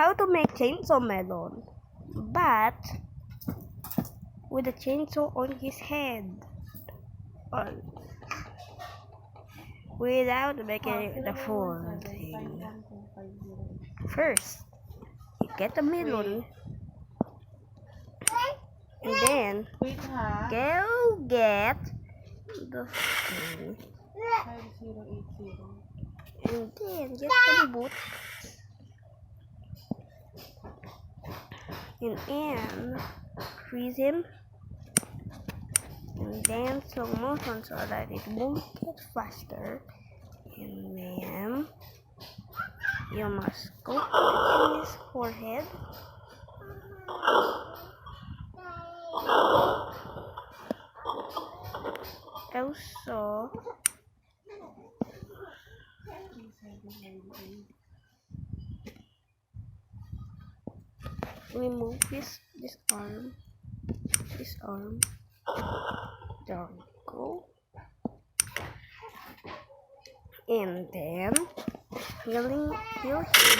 how to make chainsaw melon, but with a chainsaw on his head, without making the full thing. First, you get a melon, and then go get the thing, and then get the boot, and freeze him, and then slow motion so that it won't get faster, and then you must go put it in his forehead. Also, remove this arm. There we go. And then heal him.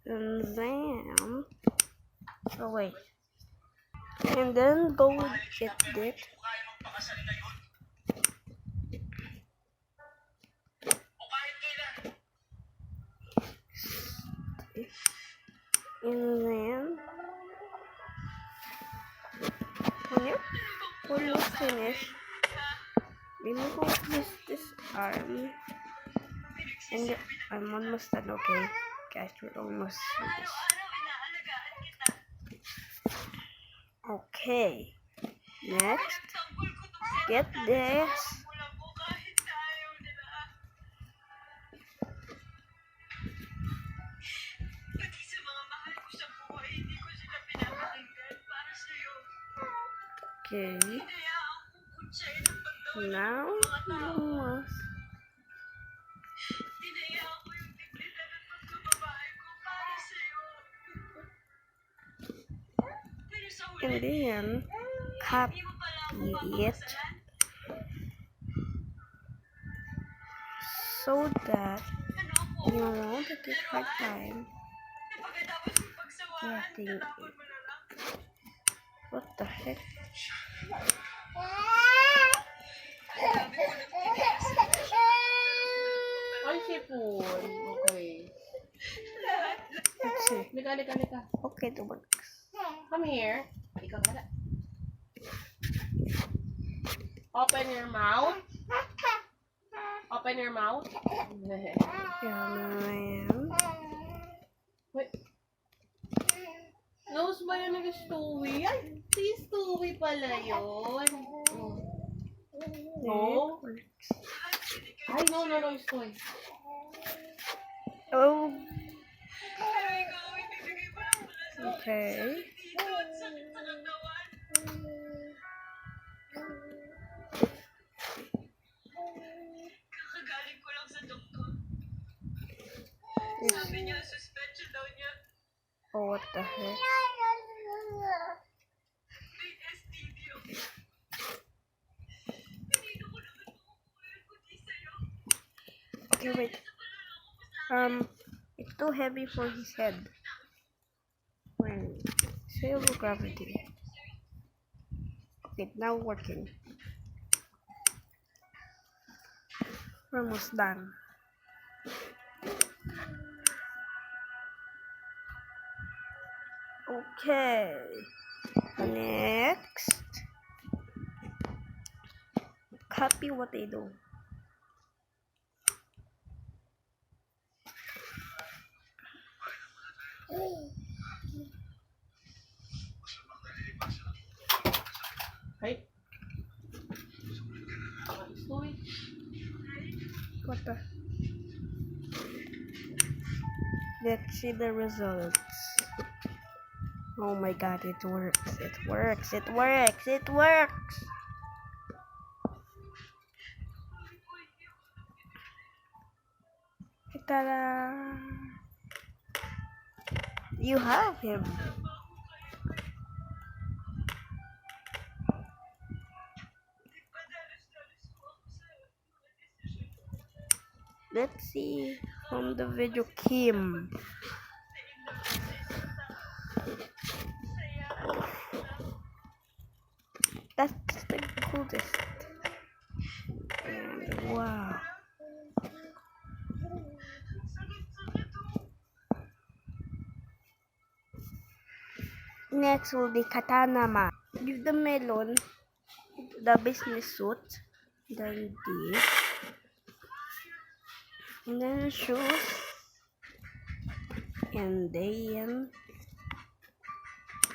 And then and then go get it. And then when you finish, remove this arm, and I'm almost done. Okay, guys, we're almost finished. Okay, next, get this. Okay, now you must and then cut it so that you won't take my time getting it. What the heck? Ay, sipon. Okay. Let's see. Lika. Okay, it works. Come here. Ikaw na. Open your mouth. Open your mouth. Yan. Wait. Nose ba yun nag-Stewie? Ay, si Stewie pala yun. No? Ay, no, Stewie. Oh. Okay. Kakagaling ko lang sa doktor. Sabi niya, suspension daw niya. Oh, what the heck? May STD ako. Pinino ko naman makukuha kundi sa'yo. Okay, wait. It's too heavy for his head. Zero gravity. Okay, now working. We're almost done. Okay. Next. Copy what they do. Ay. Stewie. What the? Let's see the results. Oh my god, it works. It works. It works. It works. Ta-da! You have him. Let's see from the video Kim. That's the coolest. And wow. Next will be Katana Ma. Give the melon, the business suit, then this, and then shoes, and then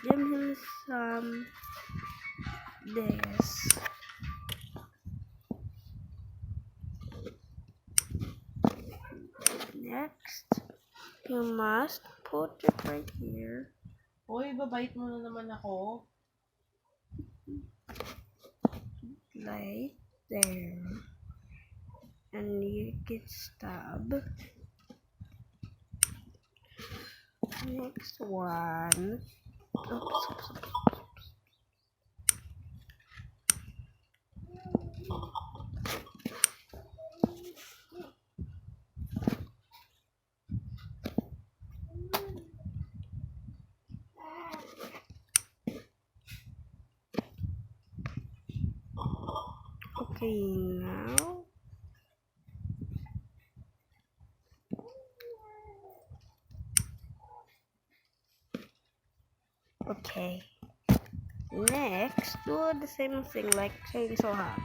give him some this. Next, you must put it right here. Uy, babait mo na naman ako. Right there. And you can stab. Next one. Oops. Okay, now. Okay. Next, do the same thing like chainsaw hands.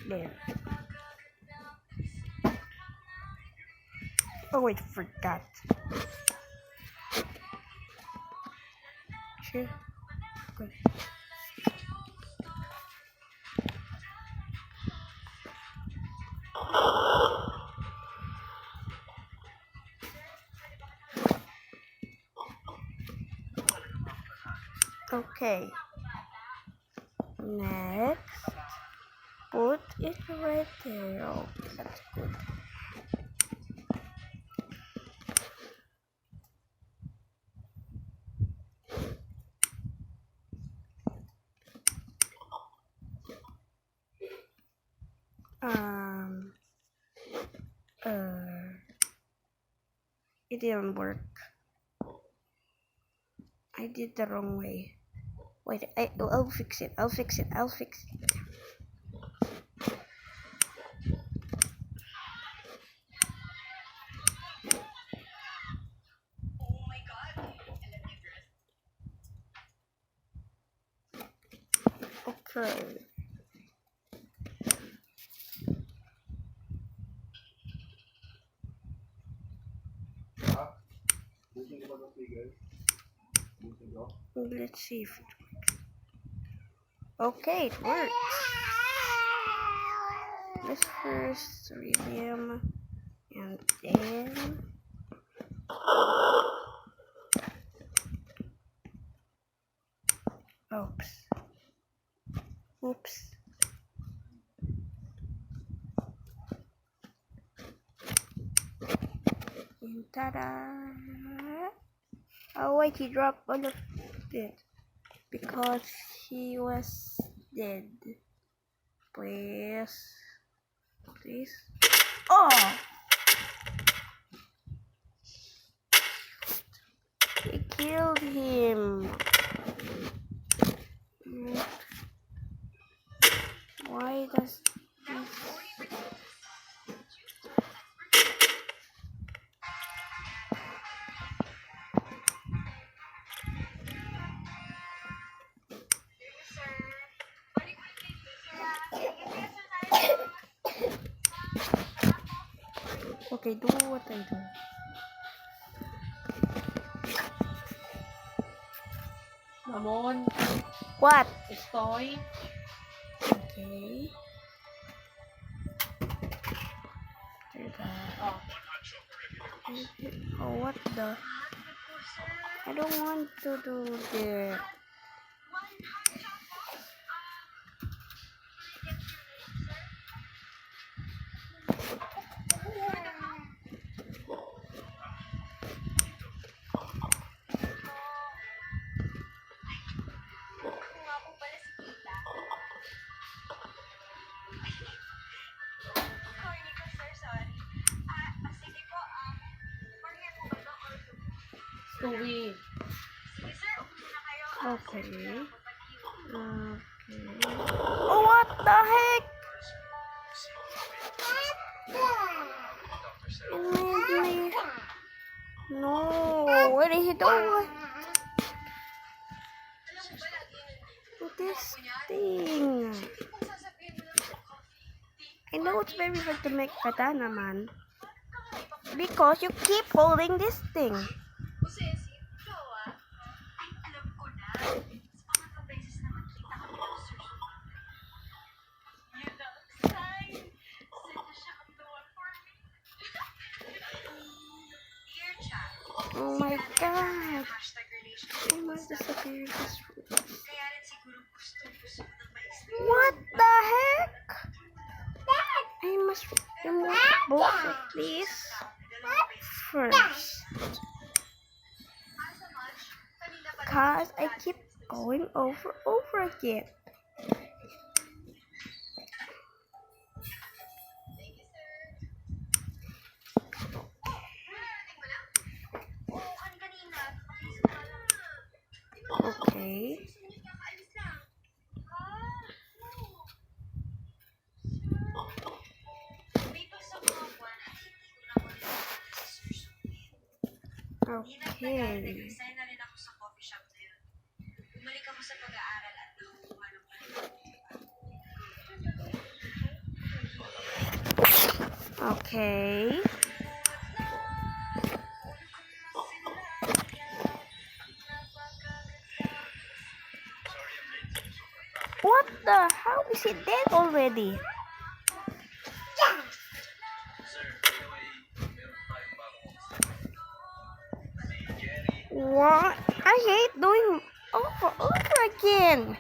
There. Oh wait, forgot. Sure. Good. Okay. Next, put it right there. Oh, that's good. It didn't work. I did the wrong way. Wait, I'll fix it. I'll fix it. Oh my god. Okay. Let's see if it works. Okay, it works. Let's first read him, and then oops. And ta-da! Oh wait, he dropped all of it because he was dead. Please. Oh! He killed him. Why does this? Okay, do what I do. Mamon, What? estoy. Okay. Do that. Oh. Oh, what the? I don't want to do that. Stewie. Okay. Oh, what the heck? It made me... No, what did he do? This thing. I know it's very hard to make katana, man. Because you keep holding this thing. Oh my god. I must disappear this room. What the heck? I must remove both of these first. Cause I keep going over again. Okay. Okay. Okay. What the? How is he dead already? What? I hate doing over again.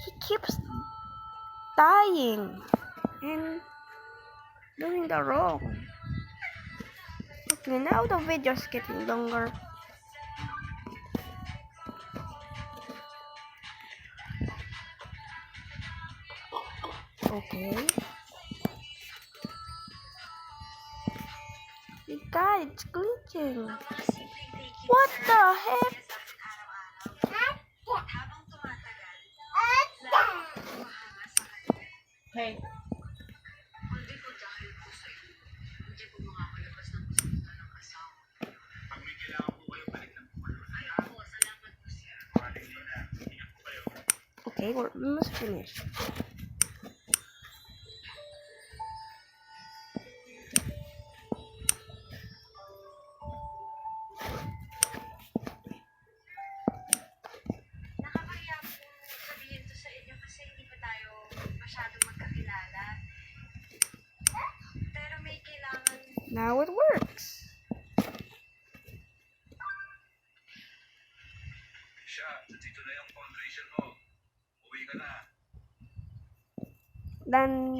He keeps dying and doing the wrong. Okay, now the video is getting longer. Okay. God, it's glitching. What the heck? Hey. Okay, we're almost finished. Now it works. Then